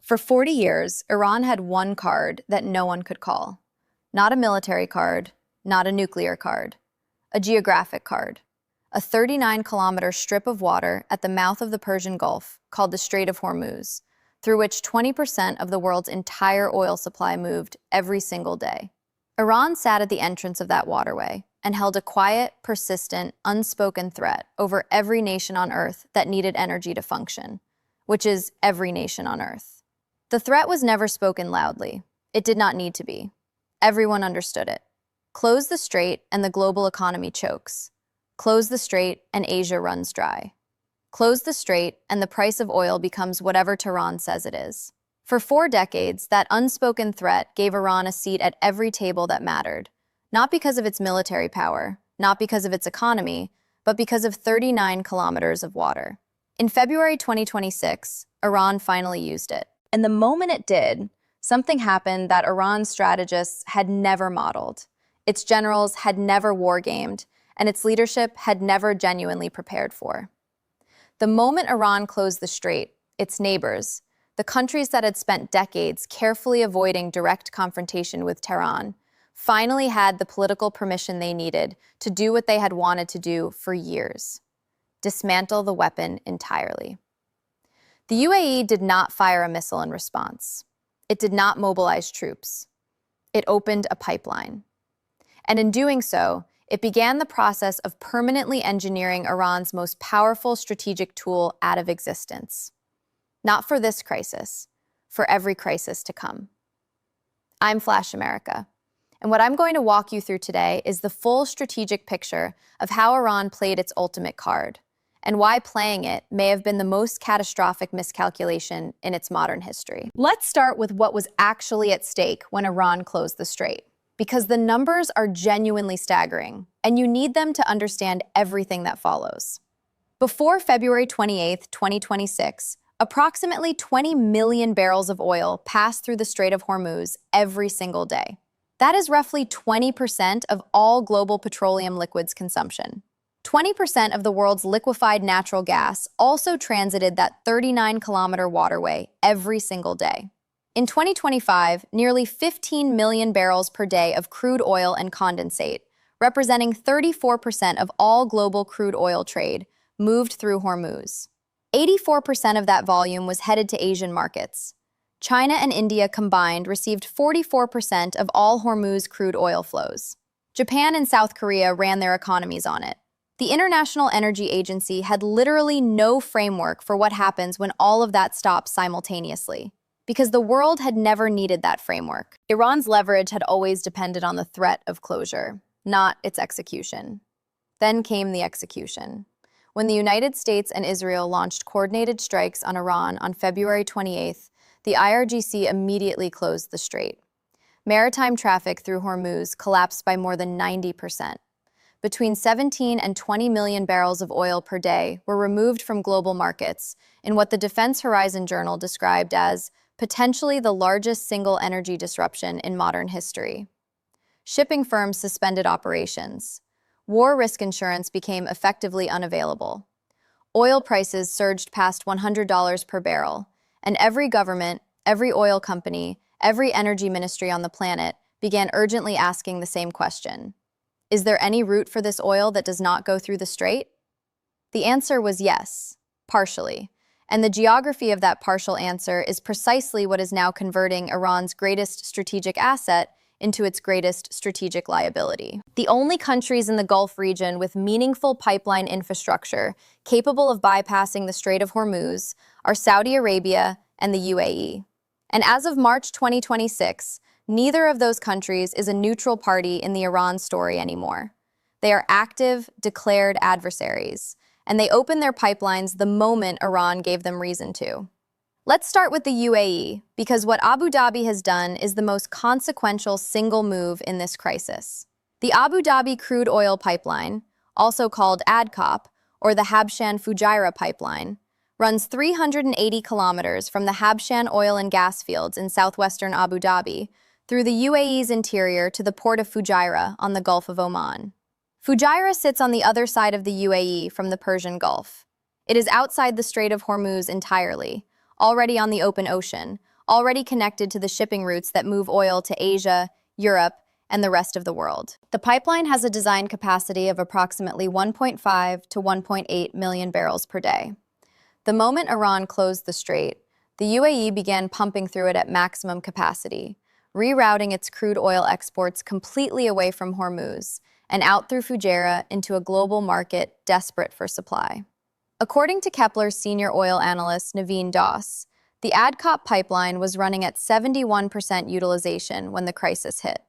For 40 years, Iran had one card that no one could call. Not a military card, not a nuclear card, a geographic card. A 39-kilometer strip of water at the mouth of the Persian Gulf called the Strait of Hormuz, through which 20% of the world's entire oil supply moved every single day. Iran sat at the entrance of that waterway and held a quiet, persistent, unspoken threat over every nation on Earth that needed energy to function, which is every nation on Earth. The threat was never spoken loudly. It did not need to be. Everyone understood it. Close the strait and the global economy chokes. Close the strait and Asia runs dry. Close the strait and the price of oil becomes whatever Tehran says it is. For 4 decades, that unspoken threat gave Iran a seat at every table that mattered, not because of its military power, not because of its economy, but because of 39 kilometers of water. In February 2026, Iran finally used it. And the moment it did, something happened that Iran's strategists had never modeled. Its generals had never wargamed, and its leadership had never genuinely prepared for. The moment Iran closed the strait, its neighbors, the countries that had spent decades carefully avoiding direct confrontation with Tehran, finally had the political permission they needed to do what they had wanted to do for years: dismantle the weapon entirely. The UAE did not fire a missile in response. It did not mobilize troops. It opened a pipeline. And in doing so, it began the process of permanently engineering Iran's most powerful strategic tool out of existence. Not for this crisis, for every crisis to come. I'm Flash America, and what I'm going to walk you through today is the full strategic picture of how Iran played its ultimate card, and why playing it may have been the most catastrophic miscalculation in its modern history. Let's start with what was actually at stake when Iran closed the strait, because the numbers are genuinely staggering, and you need them to understand everything that follows. Before February 28, 2026, approximately 20 million barrels of oil passed through the Strait of Hormuz every single day. That is roughly 20% of all global petroleum liquids consumption. 20% of the world's liquefied natural gas also transited that 39-kilometer waterway every single day. In 2025, nearly 15 million barrels per day of crude oil and condensate, representing 34% of all global crude oil trade, moved through Hormuz. 84% of that volume was headed to Asian markets. China and India combined received 44% of all Hormuz crude oil flows. Japan and South Korea ran their economies on it. The International Energy Agency had literally no framework for what happens when all of that stops simultaneously, because the world had never needed that framework. Iran's leverage had always depended on the threat of closure, not its execution. Then came the execution. When the United States and Israel launched coordinated strikes on Iran on February 28th, the IRGC immediately closed the strait. Maritime traffic through Hormuz collapsed by more than 90%. Between 17 and 20 million barrels of oil per day were removed from global markets in what the Defense Horizon Journal described as potentially the largest single energy disruption in modern history. Shipping firms suspended operations. War risk insurance became effectively unavailable. Oil prices surged past $100 per barrel, and every government, every oil company, every energy ministry on the planet began urgently asking the same question: is there any route for this oil that does not go through the strait? The answer was yes, partially. And the geography of that partial answer is precisely what is now converting Iran's greatest strategic asset into its greatest strategic liability. The only countries in the Gulf region with meaningful pipeline infrastructure capable of bypassing the Strait of Hormuz are Saudi Arabia and the UAE. And as of March 2026, neither of those countries is a neutral party in the Iran story anymore. They are active, declared adversaries, and they opened their pipelines the moment Iran gave them reason to. Let's start with the UAE, because what Abu Dhabi has done is the most consequential single move in this crisis. The Abu Dhabi crude oil pipeline, also called ADCOP, or the Habshan Fujairah pipeline, runs 380 kilometers from the Habshan oil and gas fields in southwestern Abu Dhabi through the UAE's interior to the port of Fujairah on the Gulf of Oman. Fujairah sits on the other side of the UAE from the Persian Gulf. It is outside the Strait of Hormuz entirely, already on the open ocean, already connected to the shipping routes that move oil to Asia, Europe, and the rest of the world. The pipeline has a design capacity of approximately 1.5 to 1.8 million barrels per day. The moment Iran closed the strait, the UAE began pumping through it at maximum capacity, rerouting its crude oil exports completely away from Hormuz and out through Fujairah into a global market desperate for supply. According to Kepler's senior oil analyst Naveen Das, the ADCOP pipeline was running at 71% utilization when the crisis hit,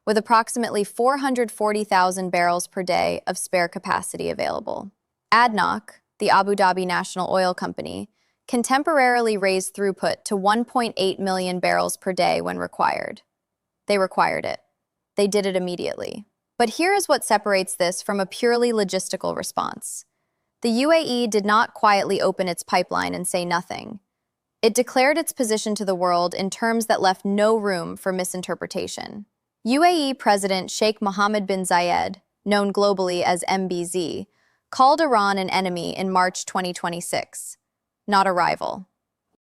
with approximately 440,000 barrels per day of spare capacity available. ADNOC, the Abu Dhabi National Oil Company, can temporarily raise throughput to 1.8 million barrels per day when required. They required it. They did it immediately. But here is what separates this from a purely logistical response. The UAE did not quietly open its pipeline and say nothing. It declared its position to the world in terms that left no room for misinterpretation. UAE President Sheikh Mohammed bin Zayed, known globally as MBZ, called Iran an enemy in March 2026. Not a rival.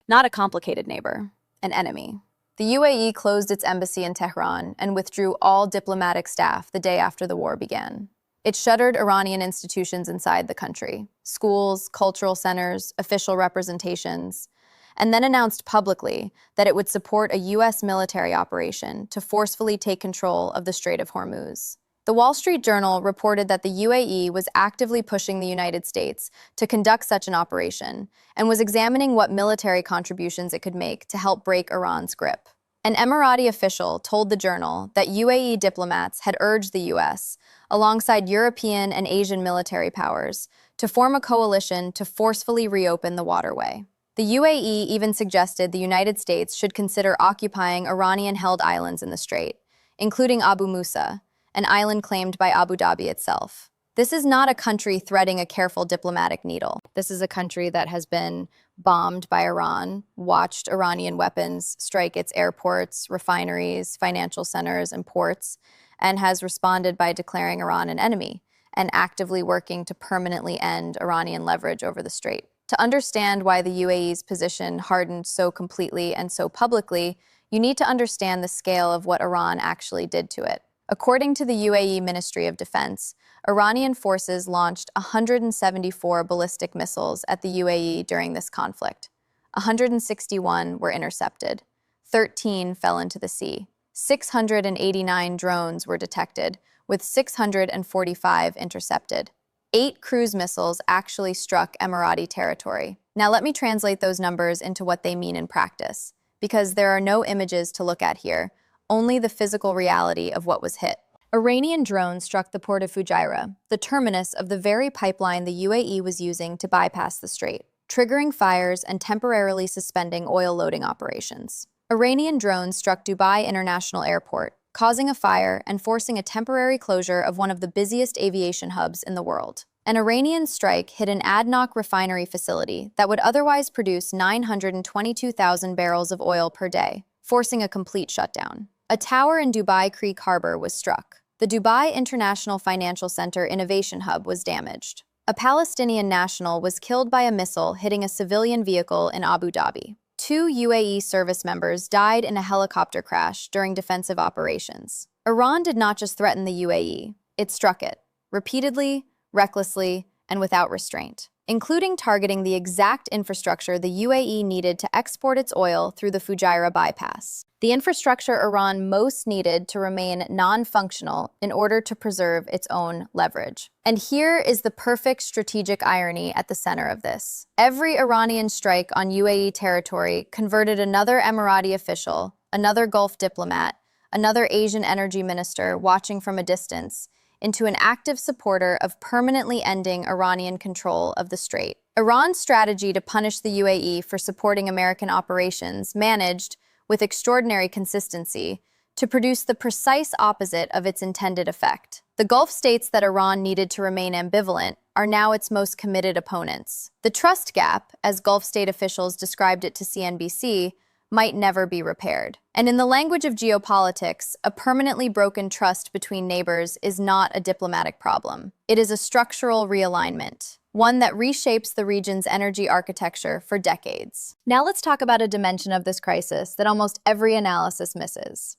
Not a complicated neighbor. An enemy. The UAE closed its embassy in Tehran and withdrew all diplomatic staff the day after the war began. It shuttered Iranian institutions inside the country, schools, cultural centers, official representations, and then announced publicly that it would support a U.S. military operation to forcefully take control of the Strait of Hormuz. The Wall Street Journal reported that the UAE was actively pushing the United States to conduct such an operation and was examining what military contributions it could make to help break Iran's grip. An Emirati official told the journal that UAE diplomats had urged the U.S., alongside European and Asian military powers, to form a coalition to forcefully reopen the waterway. The UAE even suggested the United States should consider occupying Iranian-held islands in the strait, including Abu Musa, an island claimed by Abu Dhabi itself. This is not a country threading a careful diplomatic needle. This is a country that has been bombed by Iran, watched Iranian weapons strike its airports, refineries, financial centers, and ports, and has responded by declaring Iran an enemy and actively working to permanently end Iranian leverage over the strait. To understand why the UAE's position hardened so completely and so publicly, you need to understand the scale of what Iran actually did to it. According to the UAE Ministry of Defense, Iranian forces launched 174 ballistic missiles at the UAE during this conflict. 161 were intercepted. 13 fell into the sea. 689 drones were detected, with 645 intercepted. 8 cruise missiles actually struck Emirati territory. Now let me translate those numbers into what they mean in practice, because there are no images to look at here, only the physical reality of what was hit. Iranian drones struck the port of Fujairah, the terminus of the very pipeline the UAE was using to bypass the strait, triggering fires and temporarily suspending oil loading operations. Iranian drones struck Dubai International Airport, causing a fire and forcing a temporary closure of one of the busiest aviation hubs in the world. An Iranian strike hit an ADNOC refinery facility that would otherwise produce 922,000 barrels of oil per day, forcing a complete shutdown. A tower in Dubai Creek Harbor was struck. The Dubai International Financial Center Innovation Hub was damaged. A Palestinian national was killed by a missile hitting a civilian vehicle in Abu Dhabi. 2 UAE service members died in a helicopter crash during defensive operations. Iran did not just threaten the UAE, it struck it, repeatedly, recklessly, and without restraint, including targeting the exact infrastructure the UAE needed to export its oil through the Fujairah bypass. The infrastructure Iran most needed to remain non-functional in order to preserve its own leverage. And here is the perfect strategic irony at the center of this. Every Iranian strike on UAE territory converted another Emirati official, another Gulf diplomat, another Asian energy minister watching from a distance, into an active supporter of permanently ending Iranian control of the strait. Iran's strategy to punish the UAE for supporting American operations managed, with extraordinary consistency, to produce the precise opposite of its intended effect. The Gulf states that Iran needed to remain ambivalent are now its most committed opponents. The trust gap, as Gulf state officials described it to CNBC, might never be repaired. And in the language of geopolitics, a permanently broken trust between neighbors is not a diplomatic problem. It is a structural realignment. one that reshapes the region's energy architecture for decades. Now let's talk about a dimension of this crisis that almost every analysis misses.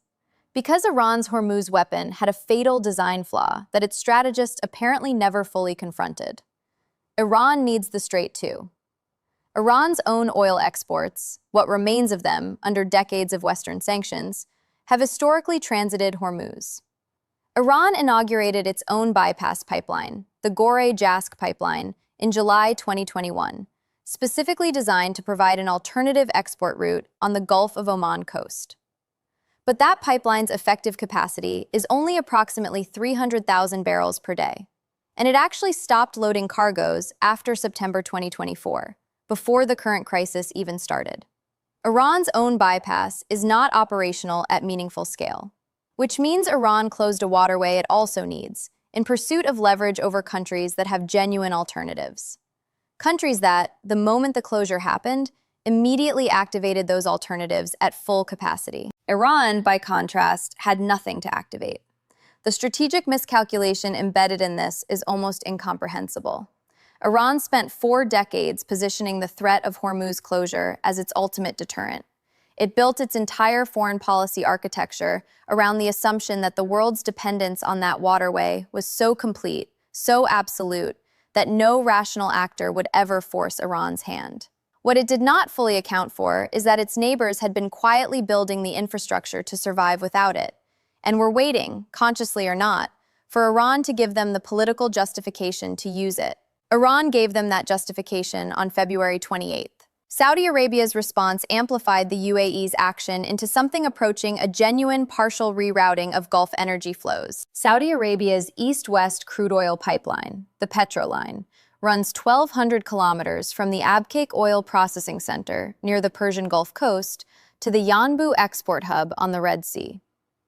Because Iran's Hormuz weapon had a fatal design flaw that its strategists apparently never fully confronted, Iran needs the strait too. Iran's own oil exports, what remains of them under decades of Western sanctions, have historically transited Hormuz. Iran inaugurated its own bypass pipeline, the Ghoreh-Jask pipeline, in July 2021, specifically designed to provide an alternative export route on the Gulf of Oman coast. But that pipeline's effective capacity is only approximately 300,000 barrels per day, and it actually stopped loading cargoes after September 2024, before the current crisis even started. Iran's own bypass is not operational at meaningful scale, which means Iran closed a waterway it also needs, in pursuit of leverage over countries that have genuine alternatives. Countries that, the moment the closure happened, immediately activated those alternatives at full capacity. Iran, by contrast, had nothing to activate. The strategic miscalculation embedded in this is almost incomprehensible. Iran spent 4 decades positioning the threat of Hormuz closure as its ultimate deterrent. It built its entire foreign policy architecture around the assumption that the world's dependence on that waterway was so complete, so absolute, that no rational actor would ever force Iran's hand. What it did not fully account for is that its neighbors had been quietly building the infrastructure to survive without it, and were waiting, consciously or not, for Iran to give them the political justification to use it. Iran gave them that justification on February 28th. Saudi Arabia's response amplified the UAE's action into something approaching a genuine partial rerouting of Gulf energy flows. Saudi Arabia's east-west crude oil pipeline, the Petroline, runs 1,200 kilometers from the Abqaiq Oil Processing Center near the Persian Gulf coast to the Yanbu export hub on the Red Sea.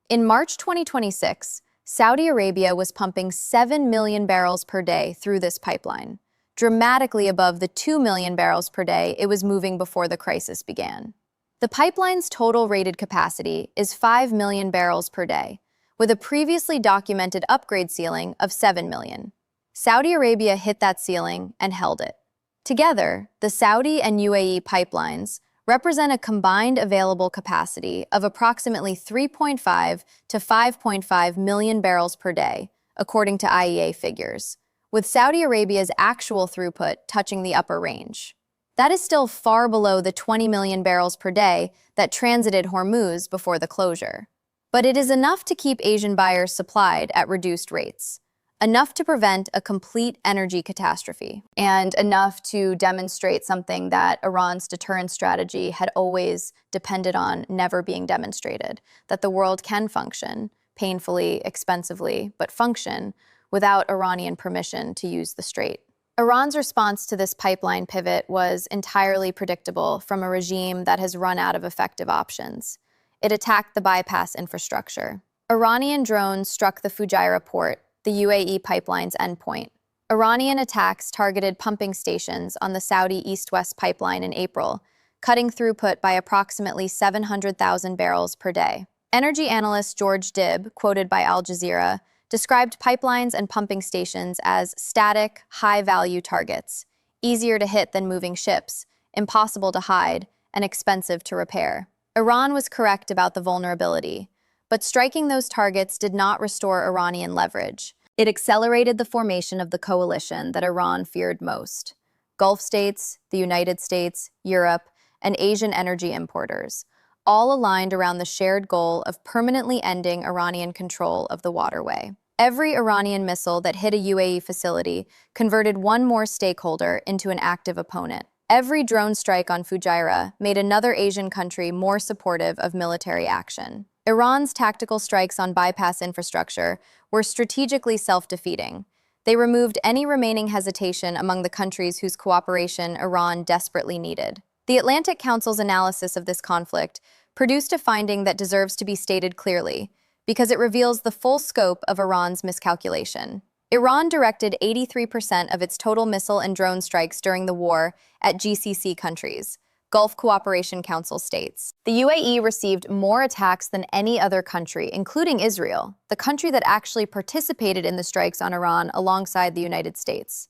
In March 2026, Saudi Arabia was pumping 7 million barrels per day through this pipeline, dramatically above the 2 million barrels per day it was moving before the crisis began. The pipeline's total rated capacity is 5 million barrels per day, with a previously documented upgrade ceiling of 7 million. Saudi Arabia hit that ceiling and held it. Together, the Saudi and UAE pipelines represent a combined available capacity of approximately 3.5 to 5.5 million barrels per day, according to IEA figures, with Saudi Arabia's actual throughput touching the upper range. That is still far below the 20 million barrels per day that transited Hormuz before the closure. But it is enough to keep Asian buyers supplied at reduced rates, enough to prevent a complete energy catastrophe, and enough to demonstrate something that Iran's deterrence strategy had always depended on never being demonstrated, that the world can function, painfully, expensively, but function, without Iranian permission to use the strait. Iran's response to this pipeline pivot was entirely predictable from a regime that has run out of effective options. It attacked the bypass infrastructure. Iranian drones struck the Fujairah port, the UAE pipeline's endpoint. Iranian attacks targeted pumping stations on the Saudi East-West pipeline in April, cutting throughput by approximately 700,000 barrels per day. Energy analyst George Dibb, quoted by Al Jazeera, described pipelines and pumping stations as static, high-value targets, easier to hit than moving ships, impossible to hide, and expensive to repair. Iran was correct about the vulnerability, but striking those targets did not restore Iranian leverage. It accelerated the formation of the coalition that Iran feared most: Gulf states, the United States, Europe, and Asian energy importers, all aligned around the shared goal of permanently ending Iranian control of the waterway. Every Iranian missile that hit a UAE facility converted one more stakeholder into an active opponent. Every drone strike on Fujairah made another Asian country more supportive of military action. Iran's tactical strikes on bypass infrastructure were strategically self-defeating. They removed any remaining hesitation among the countries whose cooperation Iran desperately needed. The Atlantic Council's analysis of this conflict produced a finding that deserves to be stated clearly, because it reveals the full scope of Iran's miscalculation. Iran directed 83% of its total missile and drone strikes during the war at GCC countries, Gulf Cooperation Council states. The UAE received more attacks than any other country, including Israel, the country that actually participated in the strikes on Iran alongside the United States.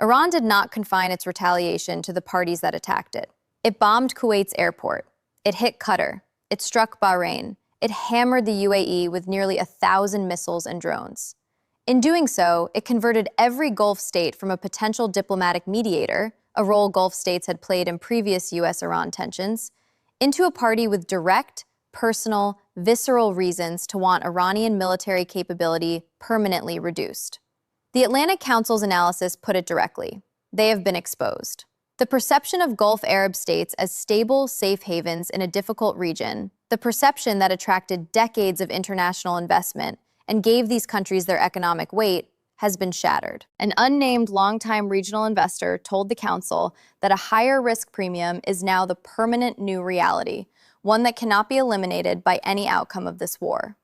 Iran did not confine its retaliation to the parties that attacked it. It bombed Kuwait's airport. It hit Qatar. It struck Bahrain. It hammered the UAE with nearly 1,000 missiles and drones. In doing so, it converted every Gulf state from a potential diplomatic mediator, a role Gulf states had played in previous U.S.-Iran tensions, into a party with direct, personal, visceral reasons to want Iranian military capability permanently reduced. The Atlantic Council's analysis put it directly. They have been exposed. The perception of Gulf Arab states as stable, safe havens in a difficult region, the perception that attracted decades of international investment and gave these countries their economic weight, has been shattered. An unnamed longtime regional investor told the Council that a higher risk premium is now the permanent new reality, one that cannot be eliminated by any outcome of this war.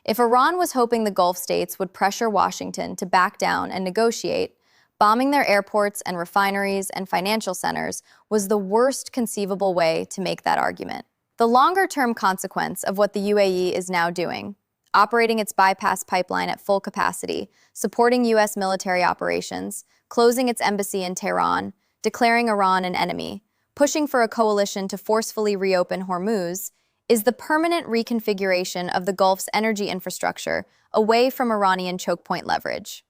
If Iran was hoping the Gulf states would pressure Washington to back down and negotiate, bombing their airports and refineries and financial centers was the worst conceivable way to make that argument. The longer-term consequence of what the UAE is now doing, operating its bypass pipeline at full capacity, supporting U.S. military operations, closing its embassy in Tehran, declaring Iran an enemy, pushing for a coalition to forcefully reopen Hormuz, is the permanent reconfiguration of the Gulf's energy infrastructure away from Iranian choke point leverage.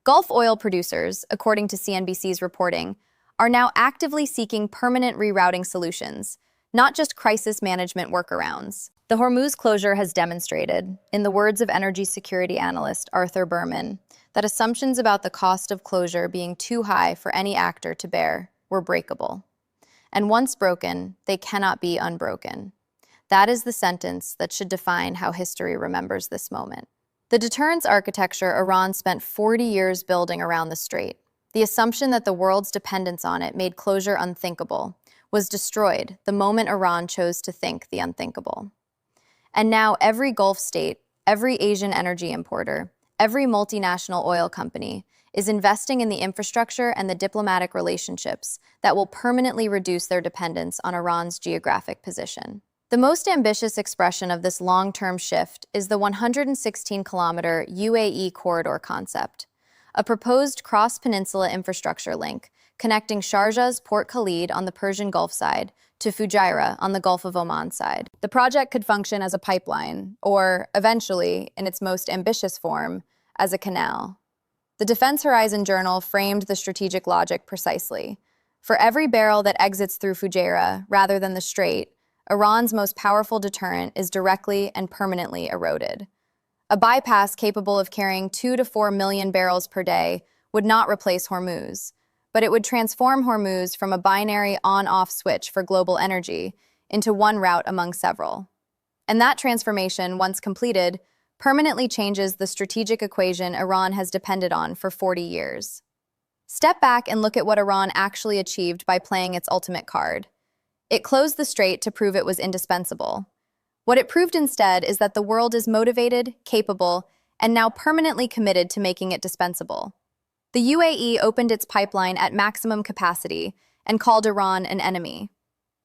Gulf oil producers, according to CNBC's reporting, are now actively seeking permanent rerouting solutions, not just crisis management workarounds. The Hormuz closure has demonstrated, in the words of energy security analyst Arthur Berman, that assumptions about the cost of closure being too high for any actor to bear were breakable. And once broken, they cannot be unbroken. That is the sentence that should define how history remembers this moment. The deterrence architecture Iran spent 40 years building around the strait, the assumption that the world's dependence on it made closure unthinkable, was destroyed the moment Iran chose to think the unthinkable. And now every Gulf state, every Asian energy importer, every multinational oil company is investing in the infrastructure and the diplomatic relationships that will permanently reduce their dependence on Iran's geographic position. The most ambitious expression of this long-term shift is the 116-kilometer UAE corridor concept, a proposed cross-peninsula infrastructure link connecting Sharjah's Port Khalid on the Persian Gulf side to Fujairah on the Gulf of Oman side. The project could function as a pipeline, or, eventually, in its most ambitious form, as a canal. The Defense Horizon Journal framed the strategic logic precisely. For every barrel that exits through Fujairah, rather than the strait, Iran's most powerful deterrent is directly and permanently eroded. A bypass capable of carrying 2 to 4 million barrels per day would not replace Hormuz, but it would transform Hormuz from a binary on-off switch for global energy into one route among several. And that transformation, once completed, permanently changes the strategic equation Iran has depended on for 40 years. Step back and look at what Iran actually achieved by playing its ultimate card. It closed the strait to prove it was indispensable. What it proved instead is that the world is motivated, capable, and now permanently committed to making it dispensable. The UAE opened its pipeline at maximum capacity and called Iran an enemy.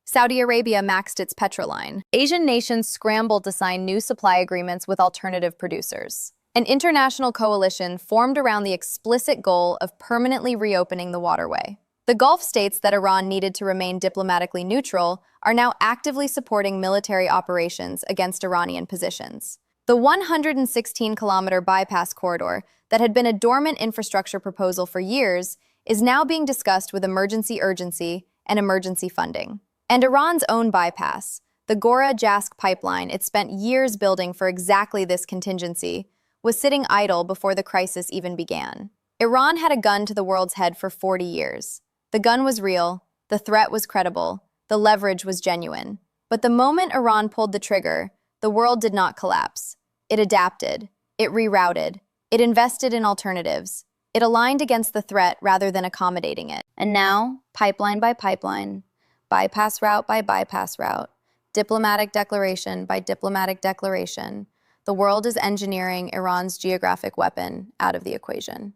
Saudi Arabia maxed its petroline. Asian nations scrambled to sign new supply agreements with alternative producers. An international coalition formed around the explicit goal of permanently reopening the waterway. The Gulf states that Iran needed to remain diplomatically neutral are now actively supporting military operations against Iranian positions. The 116-kilometer bypass corridor that had been a dormant infrastructure proposal for years is now being discussed with emergency urgency and emergency funding. And Iran's own bypass, the Ghora-Jask pipeline it spent years building for exactly this contingency, was sitting idle before the crisis even began. Iran had a gun to the world's head for 40 years. The gun was real, the threat was credible, the leverage was genuine. But the moment Iran pulled the trigger, the world did not collapse. It adapted, it rerouted, it invested in alternatives, it aligned against the threat rather than accommodating it. And now, pipeline by pipeline, bypass route by bypass route, diplomatic declaration by diplomatic declaration, the world is engineering Iran's geographic weapon out of the equation.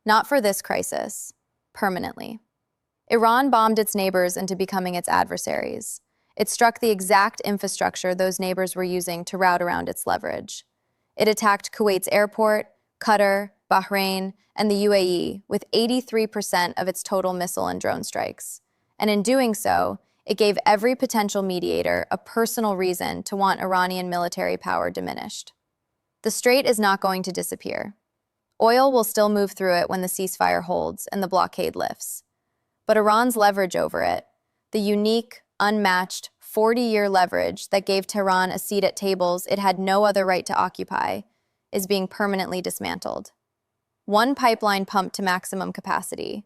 Not for this crisis, permanently. Iran bombed its neighbors into becoming its adversaries. It struck the exact infrastructure those neighbors were using to route around its leverage. It attacked Kuwait's airport, Qatar, Bahrain, and the UAE with 83% of its total missile and drone strikes. And in doing so, it gave every potential mediator a personal reason to want Iranian military power diminished. The strait is not going to disappear. Oil will still move through it when the ceasefire holds and the blockade lifts. But Iran's leverage over it, the unique, unmatched, 40-year leverage that gave Tehran a seat at tables it had no other right to occupy, is being permanently dismantled. One pipeline pumped to maximum capacity,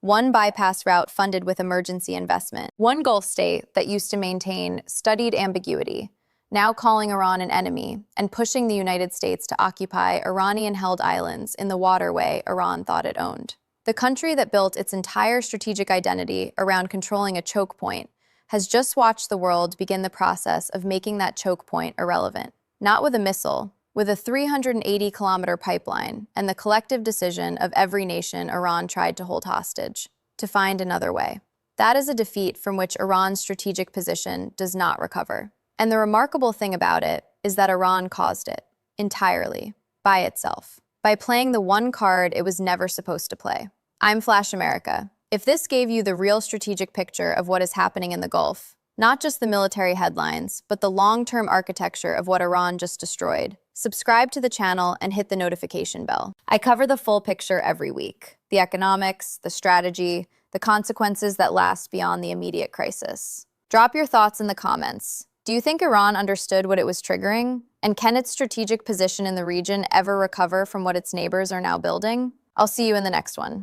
one bypass route funded with emergency investment, one Gulf state that used to maintain studied ambiguity, now calling Iran an enemy and pushing the United States to occupy Iranian-held islands in the waterway Iran thought it owned. The country that built its entire strategic identity around controlling a choke point has just watched the world begin the process of making that choke point irrelevant. Not with a missile, with a 380-kilometer pipeline and the collective decision of every nation Iran tried to hold hostage, to find another way. That is a defeat from which Iran's strategic position does not recover. And the remarkable thing about it is that Iran caused it, entirely, by itself, by playing the one card it was never supposed to play. I'm Flash America. If this gave you the real strategic picture of what is happening in the Gulf, not just the military headlines, but the long-term architecture of what Iran just destroyed, subscribe to the channel and hit the notification bell. I cover the full picture every week. The economics, the strategy, the consequences that last beyond the immediate crisis. Drop your thoughts in the comments. Do you think Iran understood what it was triggering? And can its strategic position in the region ever recover from what its neighbors are now building? I'll see you in the next one.